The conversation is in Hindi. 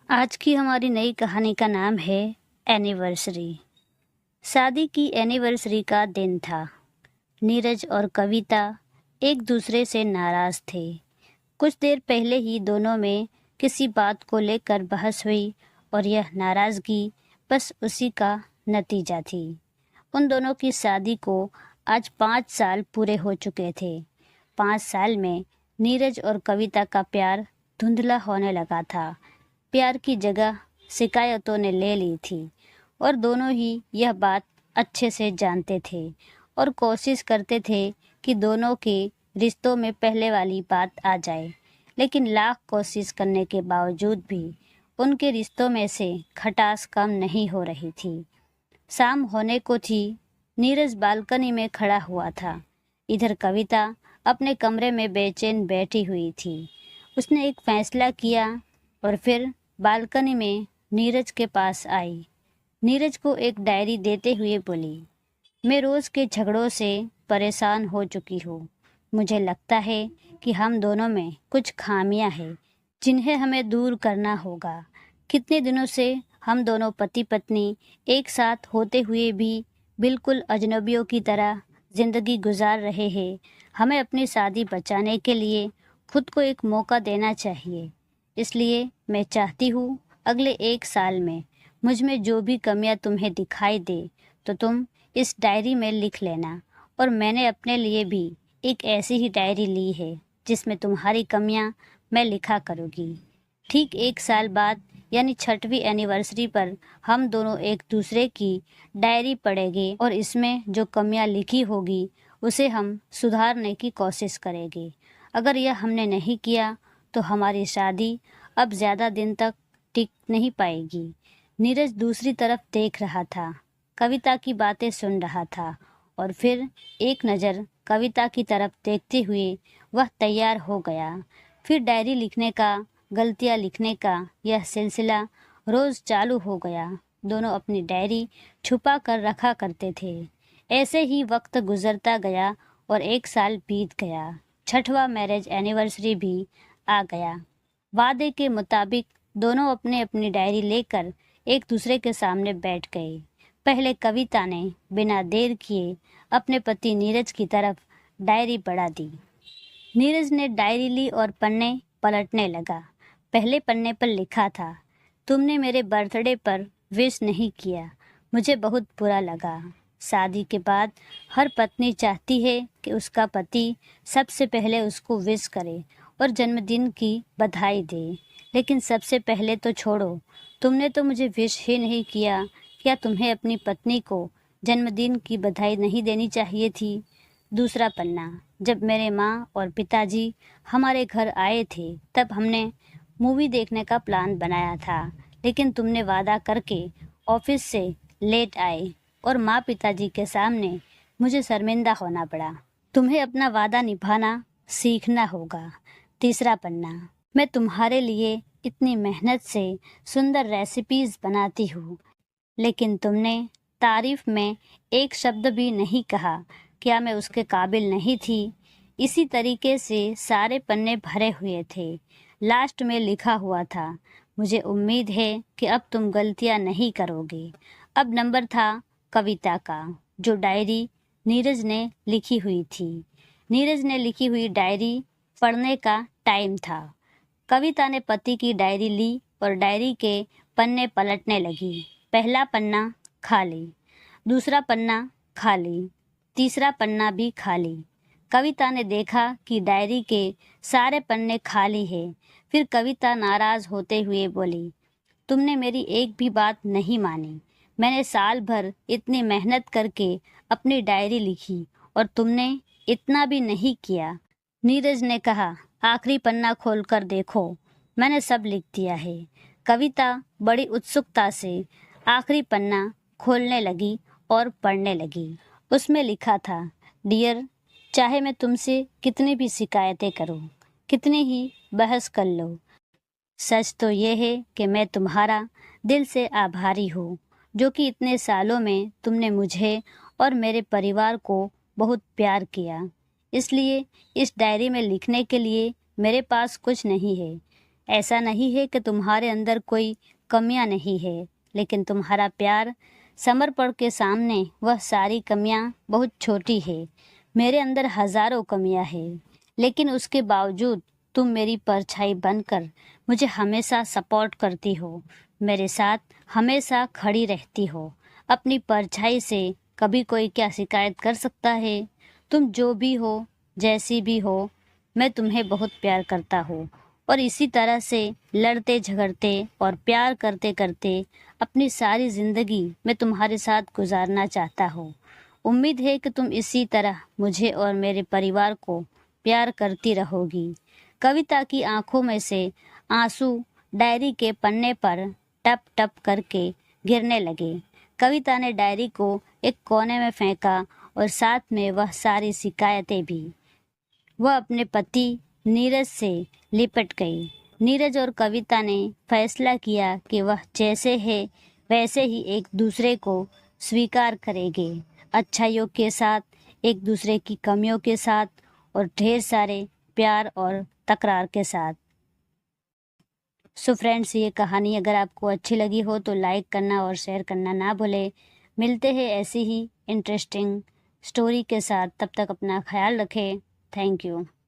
आज की हमारी नई कहानी का नाम है एनिवर्सरी। शादी की एनिवर्सरी का दिन था। नीरज और कविता एक दूसरे से नाराज़ थे। कुछ देर पहले ही दोनों में किसी बात को लेकर बहस हुई और यह नाराज़गी बस उसी का नतीजा थी। उन दोनों की शादी को आज 5 साल पूरे हो चुके थे। 5 साल में नीरज और कविता का प्यार धुंधला होने लगा था। प्यार की जगह शिकायतों ने ले ली थी और दोनों ही यह बात अच्छे से जानते थे और कोशिश करते थे कि दोनों के रिश्तों में पहले वाली बात आ जाए। लेकिन लाख कोशिश करने के बावजूद भी उनके रिश्तों में से खटास कम नहीं हो रही थी। शाम होने को थी। नीरज बालकनी में खड़ा हुआ था। इधर कविता अपने कमरे में बेचैन बैठी हुई थी। उसने एक फैसला किया और फिर बालकनी में नीरज के पास आई। नीरज को एक डायरी देते हुए बोली, मैं रोज़ के झगड़ों से परेशान हो चुकी हूँ। मुझे लगता है कि हम दोनों में कुछ खामियां हैं जिन्हें हमें दूर करना होगा। कितने दिनों से हम दोनों पति पत्नी एक साथ होते हुए भी बिल्कुल अजनबियों की तरह ज़िंदगी गुजार रहे हैं। हमें अपनी शादी बचाने के लिए खुद को एक मौका देना चाहिए। इसलिए मैं चाहती हूँ अगले 1 साल में मुझ में जो भी कमियाँ तुम्हें दिखाई दे तो तुम इस डायरी में लिख लेना। और मैंने अपने लिए भी एक ऐसी ही डायरी ली है जिसमें तुम्हारी कमियाँ मैं लिखा करूँगी। ठीक 1 साल बाद यानी 6वीं एनिवर्सरी पर हम दोनों एक दूसरे की डायरी पढ़ेंगे और इसमें जो कमियाँ लिखी होगी उसे हम सुधारने की कोशिश करेंगे। अगर यह हमने नहीं किया तो हमारी शादी अब ज़्यादा दिन तक टिक नहीं पाएगी। नीरज दूसरी तरफ देख रहा था, कविता की बातें सुन रहा था और फिर एक नज़र कविता की तरफ देखते हुए वह तैयार हो गया। फिर डायरी लिखने का, गलतियाँ लिखने का यह सिलसिला रोज़ चालू हो गया। दोनों अपनी डायरी छुपा कर रखा करते थे। ऐसे ही वक्त गुजरता गया और 1 साल बीत गया। 6वां मैरिज एनिवर्सरी भी आ गया। वादे के मुताबिक दोनों अपने अपनी डायरी लेकर एक दूसरे के सामने बैठ गए। पहले कविता ने बिना देर किए अपने पति नीरज की तरफ डायरी बढ़ा दी। नीरज ने डायरी ली और पन्ने पलटने लगा। पहले पन्ने पर लिखा था, तुमने मेरे बर्थडे पर विश नहीं किया, मुझे बहुत बुरा लगा। शादी के बाद हर पत्नी चाहती है कि उसका पति सबसे पहले उसको विश करे और जन्मदिन की बधाई दे। लेकिन सबसे पहले तो छोड़ो, तुमने तो मुझे विश ही नहीं किया। क्या तुम्हें अपनी पत्नी को जन्मदिन की बधाई नहीं देनी चाहिए थी? दूसरा पन्ना, जब मेरे माँ और पिताजी हमारे घर आए थे तब हमने मूवी देखने का प्लान बनाया था, लेकिन तुमने वादा करके ऑफिस से लेट आए और माँ पिताजी के सामने मुझे शर्मिंदा होना पड़ा। तुम्हें अपना वादा निभाना सीखना होगा। तीसरा पन्ना, मैं तुम्हारे लिए इतनी मेहनत से सुंदर रेसिपीज़ बनाती हूँ, लेकिन तुमने तारीफ में एक शब्द भी नहीं कहा। क्या मैं उसके काबिल नहीं थी? इसी तरीके से सारे पन्ने भरे हुए थे। लास्ट में लिखा हुआ था, मुझे उम्मीद है कि अब तुम गलतियाँ नहीं करोगे। अब नंबर था कविता का, जो डायरी नीरज ने लिखी हुई थी। नीरज ने लिखी हुई डायरी पढ़ने का टाइम था। कविता ने पति की डायरी ली और डायरी के पन्ने पलटने लगी। पहला पन्ना खाली, दूसरा पन्ना खाली, तीसरा पन्ना भी खाली। कविता ने देखा कि डायरी के सारे पन्ने खाली हैं। फिर कविता नाराज़ होते हुए बोली, तुमने मेरी एक भी बात नहीं मानी। मैंने साल भर इतनी मेहनत करके अपनी डायरी लिखी और तुमने इतना भी नहीं किया। नीरज ने कहा, आखिरी पन्ना खोलकर देखो, मैंने सब लिख दिया है। कविता बड़ी उत्सुकता से आखिरी पन्ना खोलने लगी और पढ़ने लगी। उसमें लिखा था, डियर, चाहे मैं तुमसे कितनी भी शिकायतें करूं, कितनी ही बहस कर लो, सच तो ये है कि मैं तुम्हारा दिल से आभारी हूँ, जो कि इतने सालों में तुमने मुझे और मेरे परिवार को बहुत प्यार किया। इसलिए इस डायरी में लिखने के लिए मेरे पास कुछ नहीं है। ऐसा नहीं है कि तुम्हारे अंदर कोई कमियां नहीं है, लेकिन तुम्हारा प्यार समर्पण के सामने वह सारी कमियां बहुत छोटी है। मेरे अंदर हजारों कमियां हैं, लेकिन उसके बावजूद तुम मेरी परछाई बनकर मुझे हमेशा सपोर्ट करती हो, मेरे साथ हमेशा खड़ी रहती हो। अपनी परछाई से कभी कोई क्या शिकायत कर सकता है? तुम जो भी हो, जैसी भी हो, मैं तुम्हें बहुत प्यार करता हूँ और इसी तरह से लड़ते झगड़ते और प्यार करते करते अपनी सारी ज़िंदगी मैं तुम्हारे साथ गुजारना चाहता हूँ। उम्मीद है कि तुम इसी तरह मुझे और मेरे परिवार को प्यार करती रहोगी। कविता की आंखों में से आंसू डायरी के पन्ने पर टप टप करके गिरने लगे। कविता ने डायरी को एक कोने में फेंका और साथ में वह सारी शिकायतें भी। वह अपने पति नीरज से लिपट गई। नीरज और कविता ने फैसला किया कि वह जैसे है वैसे ही एक दूसरे को स्वीकार करेंगे, अच्छाइयों के साथ, एक दूसरे की कमियों के साथ और ढेर सारे प्यार और तकरार के साथ। सो फ्रेंड्स, ये कहानी अगर आपको अच्छी लगी हो तो लाइक करना और शेयर करना ना भूलें। मिलते हैं ऐसी ही इंटरेस्टिंग स्टोरी के साथ, तब तक अपना ख्याल रखें। Thank you.